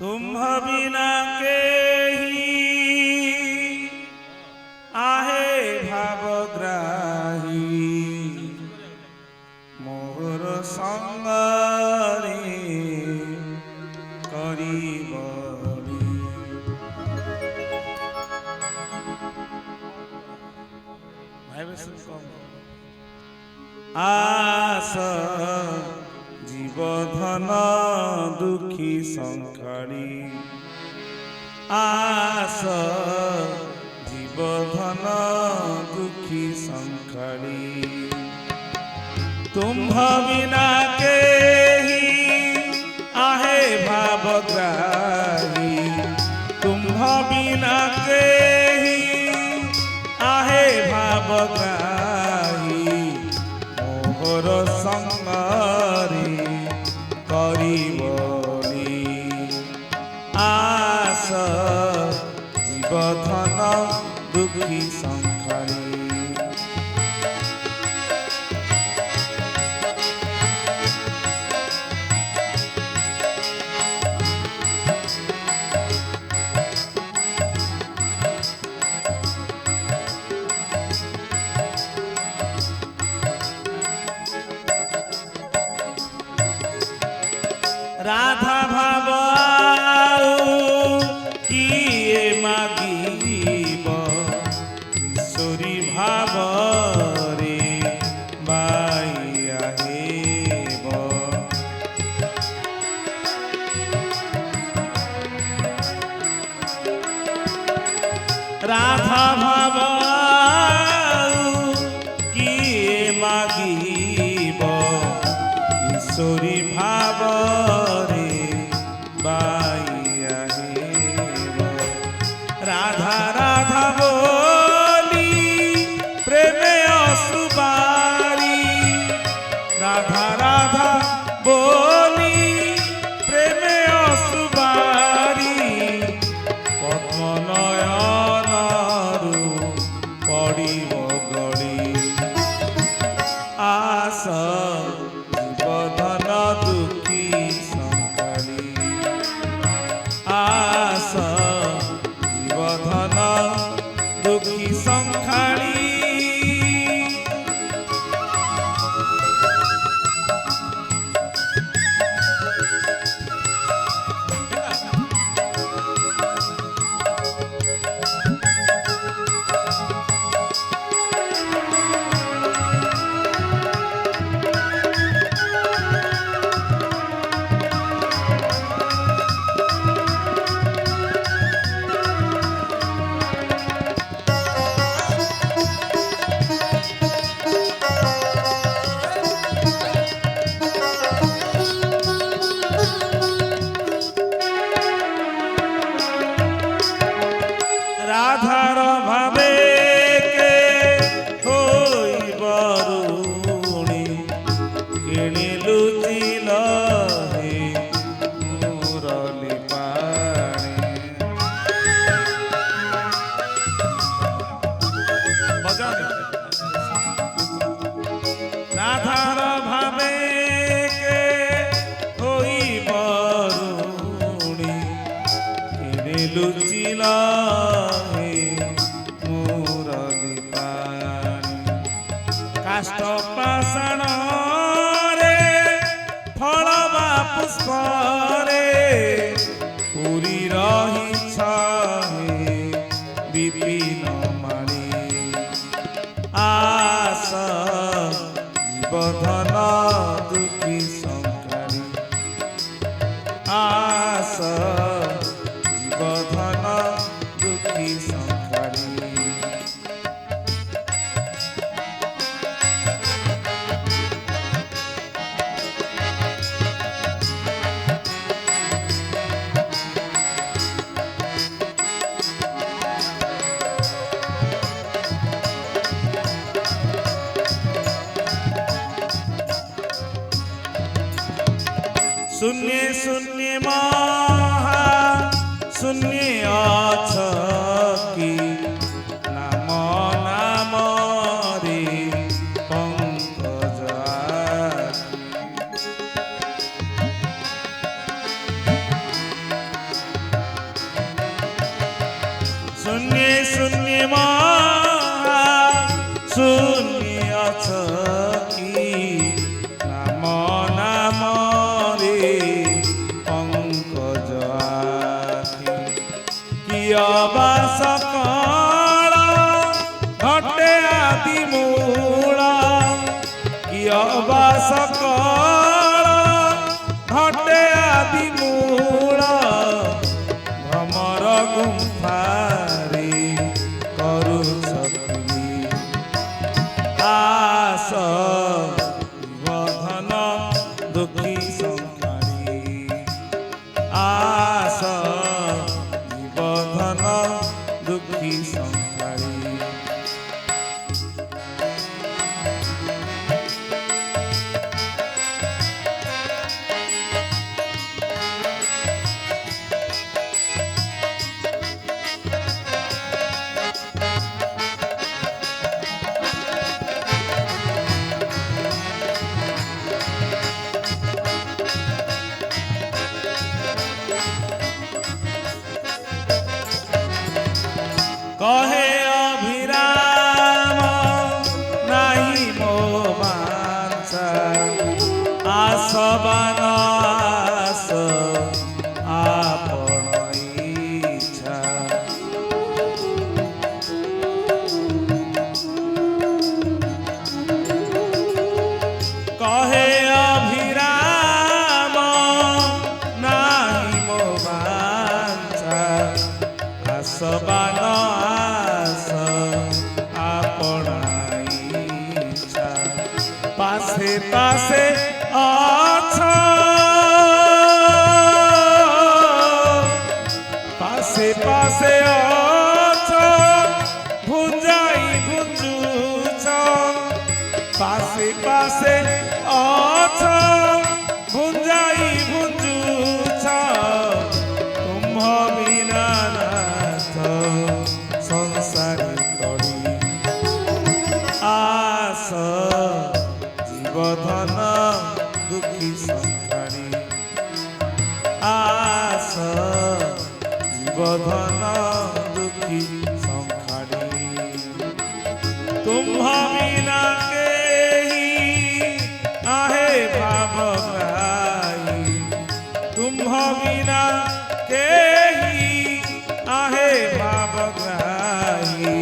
तुम बिना के ही आहे भावग्राही मोर संगरे करिबरी। आस जीवधन दुखी संखाड़ी आस जीवधन दुखी संखाड़ी तुम बिना के ही आहे भावग्राही तुम बिना के ही आहे भावग्राही मोहर संगरे करिबरी। आस जीवधन दुखी संखाड़ी राधा भाव किए मागिब किशोरी भाव रे बाइया हेब। राधा भाव किए मागिब किशोरी भाव राधा राधा बोली प्रेमे असुबारी राधा राधा बोली प्रेमे असुबारी पद्मनयनरु पड़िब गड़ी। आस जीवधन दुखी संखाड़ी आस जीवधन दुखी संखाड़ी राधार भावे के होई बरुणी किणी लुचिल हे मुरली पाणी। राधार भावे के होई बरुणी किणी लुचिल काष्ठ पाषाण रे फल बा पुष्प रे पूरी रहिछ विपिन माणी। आस जीवधन दुखी संखाड़ी आस जीवधन दुखी संखाड़ी। शून्य शून्य महा शून्य अछ कि नाम नाम रे पंकज महा शून्य अछकी नाम नाम रे पंकज आखि किय बा सकल घटे आदि मूल किय बा सकल घटे आदि मूल भ्रमर गुम्फारे करू सकली आस बधन दुखी संसारी आस बधन दुखी संसारी कहे अभिराम नाही मो मांसा आसबान आस आपण इच्छा कहे अभिराम नाही मो मांसा आसबान पासे पासे अच्छा पासे पासे अच्छा भुंजाई भुंजुछ पासे पासे अच्छा भुंजाई भुंजुछ तुम बिना नाथ संसारी करी आस जीवधन दुखी संसारी आस जीवधन दुखी संसारी तुम्हा बिना केही आहे भावग्राही तुम्हा बिना केही आहे भावग्राही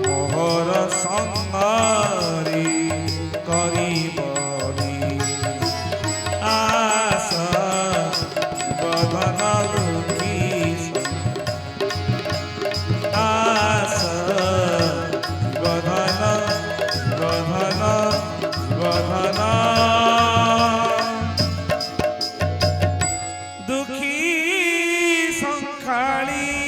मोहर संगरी करी बड़ी आस बधन दुखी आस बधन बधन बधन दुखी संखाली